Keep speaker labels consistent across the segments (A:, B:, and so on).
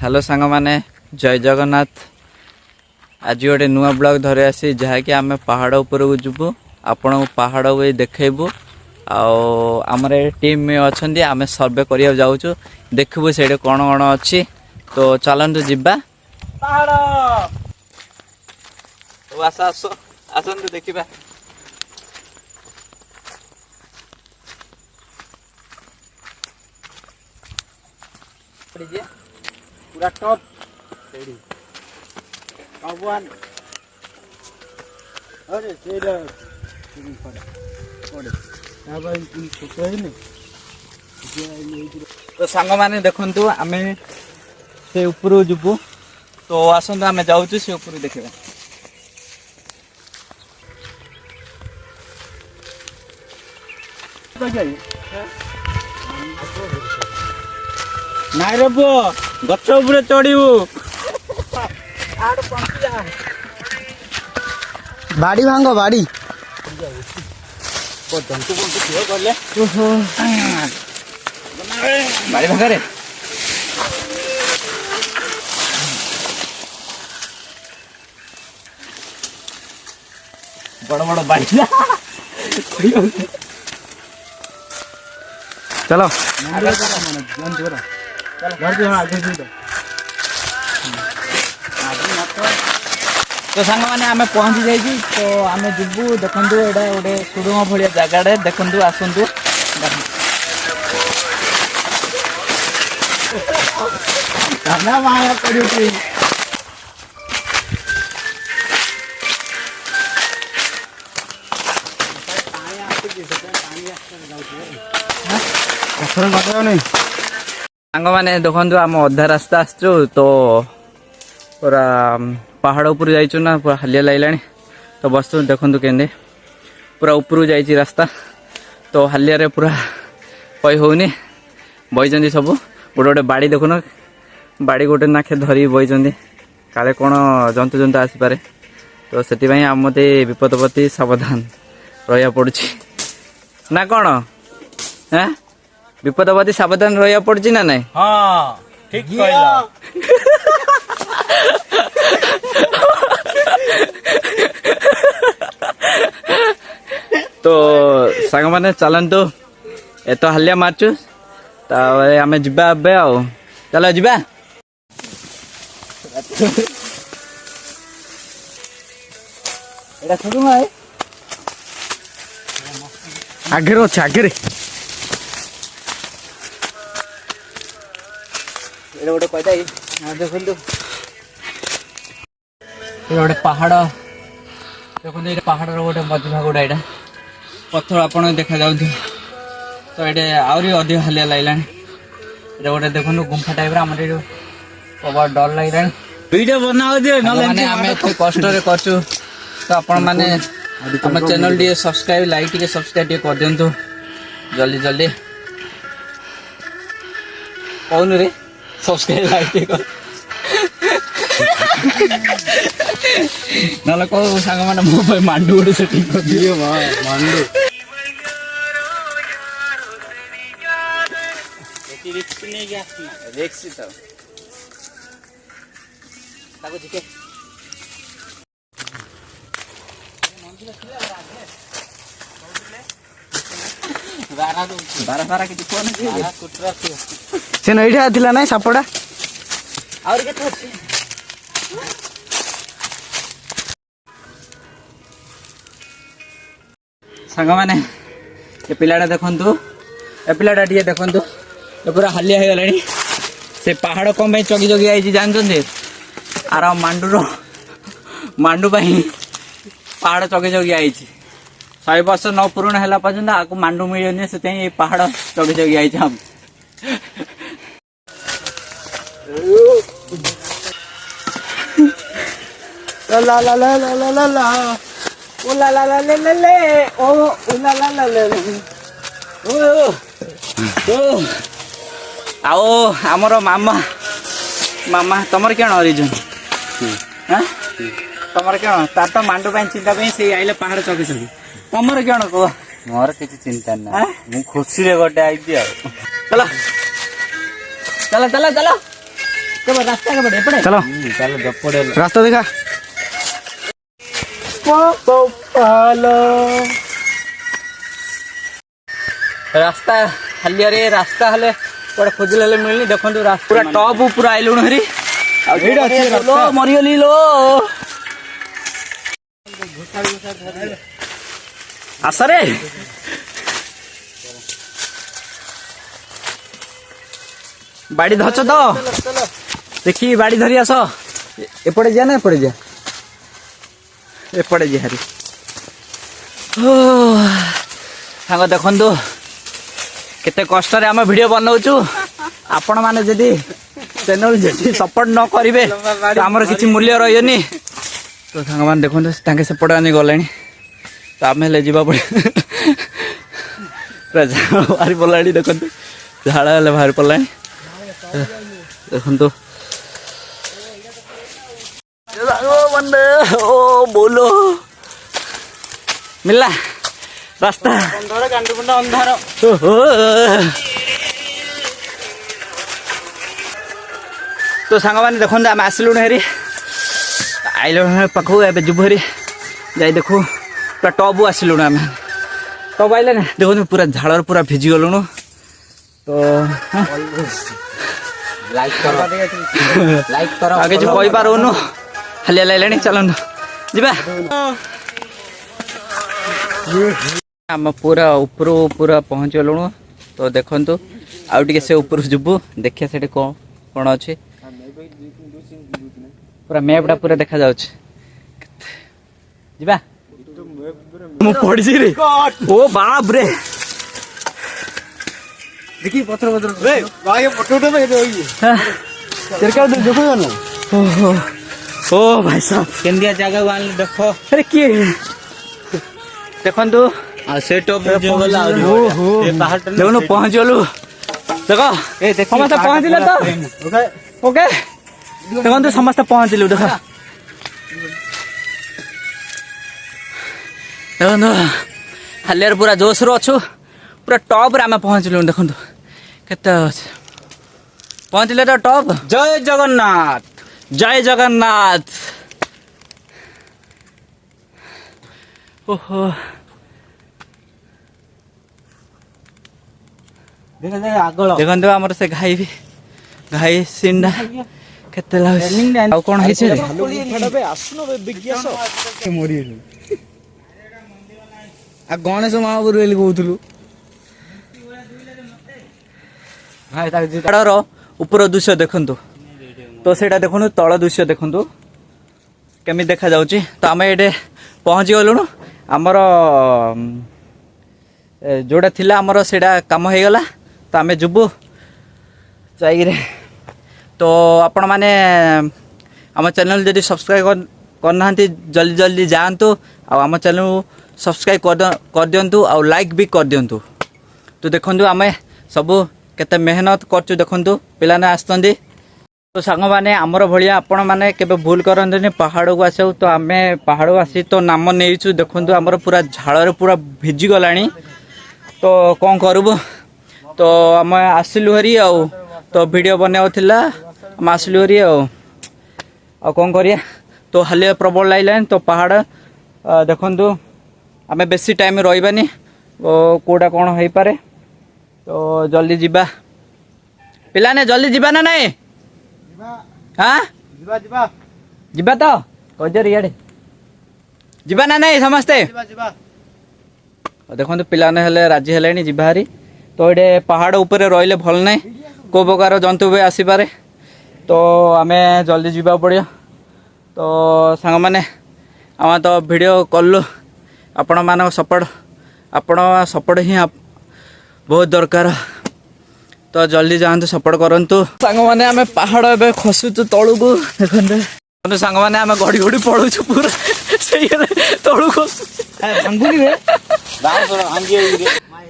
A: Hello सांग माने जय जगन्नाथ। आज गोटे नुआ ब्लॉग धरे आसी जहाँकि आम पहाड़ उपरକୁ ଯିବୁ आपन पहाड़ देखबू आमर टीम में अच्छा आम सर्वे करिया जाऊँ देखबू से कौन कौन अच्छी तो चलतु ଯିବା पहाड़ आस आस आसतु देखा पूरा टॉप तो सांग माने देखु आम से ऊपर जीवु तो आसतु आम जाऊँ से ऊपर देखा नाई रे पुओ गछ उपरे चढ़ू
B: बाड़ी भांग बाड़ी
A: बाड़ी भागे बड़ बड़ बाड़ी
B: चलो
A: तो सांग मैंने आम पहुंची जाइए तो आम जीवु देखु एटा गोटे सुड़ुंग भाया जगह देखु आसतु सांग मैंने देखु आम अधा रास्ता आसचु तो पूरा पहाड़ ऊपर जाइचु ना पूरा हालिया लगे तो बस देखु के पूरा ऊपर जाइए रास्ता तो हालिया रे पूरा कई होनी बही सब गोटे गोटे बाड़ी देखुन बाड़ी गोटे नाखे धरी बही काले कौन जंतु जंतु आसपे तो से आम मत विपद प्रति सावधान रहा पड़ी ना कौन हाँ विपद प्रति सावधान रहा पड़ी ना ना
C: हाँ ठीक कहला
A: तो सांग मैंने चलतु एत हालिया मारचु आम जा चल जा
B: आगे अच्छे आगे
A: गोटे कहता देखु गोटे पहाड़ देखते पहाड़ गोटे मझी भागोटा यहाँ पत्थर आप देखा जाऊ तो ये आहरी अधिक हालिया लगे गोटे देखो गुंफा टाइप आम बहुत डर लगे
C: वीडियो बनाओ
A: कष्ट करचु तो आपण मैंने आम channel T subscribe like T subscribe कर दिंतु जल्दी जल्दी कौन रे सब्सक्राइब लाइक ना कौ सांग मैंने मो मांडू गोटे सेटिंग कर दियो
B: मांडू
A: बारा किसी
B: से नईठा थिला ना सापड़ा
A: और केते अछि सांग माने ये पिलाटा देखंतु ए पिलाटा टिए देखंतु ए पूरा हालिया हो गलानी से पहाड़ कम पे चगी चगी आई जानते आर मांडू पहाड़ चगी चगी आई 100 वर्ष न पूर्ण है पर्यटन आपको मांडू मिलनी से पहाड़ चगी चगी आई हम
B: ला ला ला ला ला ला ला
A: ओ ला ला ला ले ले ले ओ ला ला ला ले ओ ओ आओ हमरो मामा मामा तमर केन ओरिजिन हां तमर केन तार तो मांडू पे चिंता पे से आइले पहाड़ चकी चकी तमर केन को
C: मोर किसी चिंता ना मु खुशी रे गोटे आई दिया
A: चलो चलो चलो चलो
B: चलो
C: चलो गप्पड़े
B: रास्ता देखा
A: रास्ता हालिया रास्ता हेले कुआडे खोजिले मिलनी देखो पूरा टॉप पूरा आइलुण हरी लो मरीगली लो आसरे बाड़ी धरछ तो देखी बाड़ी धरी आस एपटे जा ना एपटे जा एपटे जा हरी सांग देखु केते कष्ट रे आम वीडियो बनाऊचु आपण माने जदी चैनल जदी सपोर्ट न करिवे तो हमर किछि मूल्य रहयनी तो सांग मान देखु तांके सेपटे आनी गलानी तो आमे ले जीवा पड़े झाड़ बाहरी पड़ानी देखु झाड़ हेले बाहरी पड़ानी देखु ओ बोलो मिला रास्ता अंधार तो सांग मैंने देखो आम आसलु हेरी आइल पाखु ए जुब हेरी जाई देखु पूरा टब आसलु आम टब आइले ना देखो पूरा झाड़ पूरा भिजी गलुण तो
C: लाइक करो
A: आगे जो कही पारूनु हालिया लाइलानी चलन जीवा आम पूरा ऊपर पूरा पहुँच गलुण तो देखु आउ टे से ऊपर जुबू देखिए से कौन अच्छे पूरा मैपटा पूरा देखा जाउछ जीवा मु पड़ी रे ओ बाप रे
B: देखी पत्थर पत्थर रे भाई फोटो उठा दे सरकार देखो ना
A: ओ भाई साहब
C: केंदिया जगह वाले देखो
A: अरे किए देखु
C: आ से टॉप जो वाला ये पहाड़
A: देखो पहुँच गलु देखो समस्त पहुँचले तो ओके देखो समस्त पहुँचलु देख देखो हालिया पूरा जोश रो अच्छु पूरा टॉप रे आम पहुँचलु देखु केते पहुँचले तो टॉप
C: जय जगन्नाथ
A: जय जगन्नाथ ओहो
C: देखा जाए आगल
A: देखो आमर से घाई सीनडा केते लाग आ कोन हेछे
B: आ गणेश महापुर बोली कहूलु
A: पहाड़ ऊपर दृश्य देखु तो सेटा देखु तल दृश्य देखु केमी देखा जाउची तो आम ये पहुँची गलुणु आमर जोड़ा थिला आमर सेटा काम हो गला तो आम जुबू जाइए तो आपण माने आम चैनल जदि सब्सक्राइब करना जल्दी जल्दी जातु आम चैनल सब्सक्राइब कर दिंतु आ लाइक भी कर दिंतु तो देखु आम सबू केते मेहनत करचु देखु पिलाने आसुँच तो सांग मैंने आमर भाया आपण मैंने केबे भूल करते पहाड़ को आसू तो आम पहाड़ को आसी तो नाम नहीं देखु आमर पूरा झाड़ पूरा भिजी गला तो कौन करबू तो आम आसलु हरी तो वीडियो बनाला आम आसलु हरी कौन करिया तो हालिया प्रबल लाइन तो पहाड़ देखु आम बेसी टाइम रही कौटा कौन हो पारे तो जल्दी जीवा पिलाने जल्दी जीवा ना नहीं हाँ जीवा तो कजर इे जीवा ना नहीं समस्ते देखो पिलाने हेले राजी हेले जीवारी तो ये पहाड़ ऊपर रही भल ना को प्रकार जंतु भी आसीपे तो आम जल्दी जीवा पड़ो तो सांग मैंने आम तो वीडियो कलु आपण मान सपोर्ट ही बहुत दरकार तो जल्दी जातु सपोर्ट करूँ सांग मैंने आम पहाड़ ए खसुचु तलू को देखते सांग मैंने आम घड़ी घड़ी पड़ुचु पूरा तलू खसु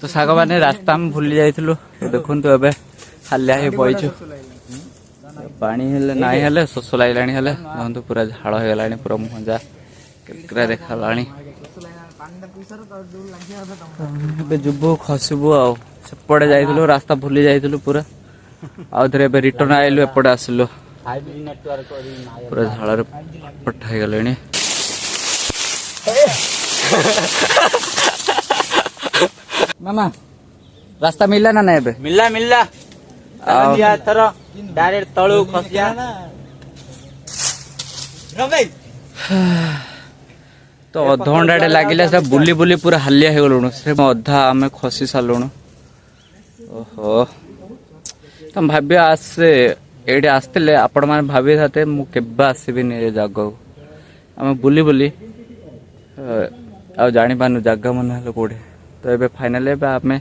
A: तो सांग मैंने रास्ता में भूली जाइलु देखु ए हालिया बईचु पानी हेले नाई हेले शोष लगे हेले देखो पूरा झाड़ हो गला पूरा मुहजा केकरा देखा जुबू खसबू आउपटे जाइलु रास्ता भूली जाइलु पूरा आउ थे रिटर्न आइलु एपटे आसलु
C: फाइव नेटवर्क और
A: पूरा झाड़े पट्टा हो गले मामा रास्ता मिलला ना ना एबे
C: मिलला मिलला
A: आओ।
C: या थर डायरेक्ट तळू खसिया रमे
A: तो अधघंटा लगिला से बुली बुली पूरा हालिया हो गलुणु से अधा आम खसी सारूँ ओहो तुम भाव्य आसे ये आसते आपण मैंने भाभी था मुझे आसबिनी ए जगह आम बुली बुली आ जानी पानु जगह मन हेल्ला कौटे तो ये फाइनाल आम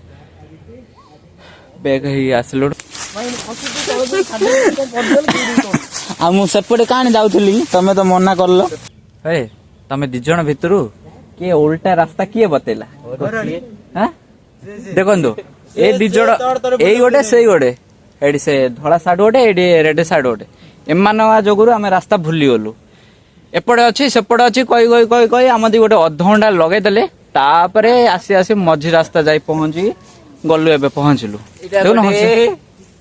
A: बैग आसलु
C: सेपटे कहानी जाऊली तमे तो मना करल
A: हे तमे दी जण भितरु किए उल्टा रास्ता किए बतेला हाँ देखो ए दी जण एई गोटे से गोटे एडी से धला साइड गोटे एडी रेड साइड गोटे एमान जोगुरु आमे रास्ता भूली गलु एपटे अच्छी सेपटे अच्छी कही कही कही कही आम दी गोटे अधघंटा लगे देले तापरे आसी आसी मझी रास्ता जाई पहुंची गलु एबे पहुंचलु देखुन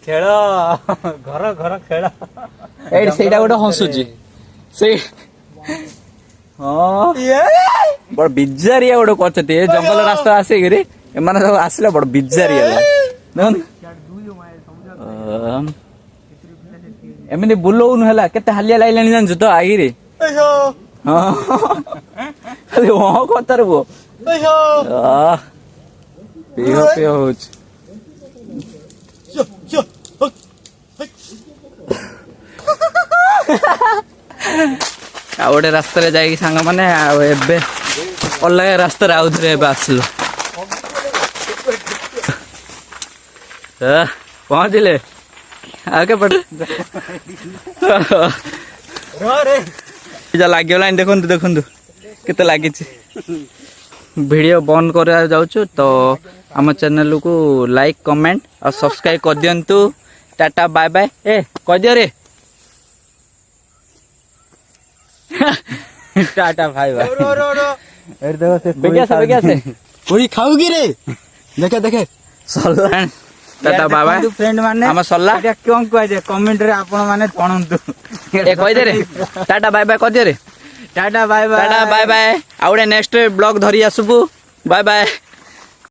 C: खेल घर घर खेल
A: एडी सेटा गोटे हंसुची से हाँ बड़ बिजारिया गोटे करते जंगल रास्ता आसे गिरी एमाने सब आसले बड़ बिजारिया देखुन एमनी बुलौन हला केते हालिया लाइलानी जानछु तो आगिरे हाँ खाली वहाँ कतार वो पियो पियो होच आ गोटे रास्ता जाइए सांग मैंने एबे अलग रास्ता आउे आसलु पहुँचले आगे पट लगे देखु देखु केते लगी वीडियो बंद कर जाऊँ तो आम चैनल को लाइक कमेंट और सब्सक्राइब कर दिंतु टाटा बाय बाय ए कह दियो रे
C: टाटा भाई
B: कोई खाओगी रे देखे देखे
A: सल्ला टाटा बाय बाय
C: फ्रेंड माने
A: आम सल्ला
C: क्यों कह कमेंट रे आपण माने पणंतु
A: ए कह दे रे टाटा बाय बाय कह दियो रे
C: tata bye bye
A: tata bye bye आउडे नेक्स्ट ब्लॉग धरी आसबु बाय बाय।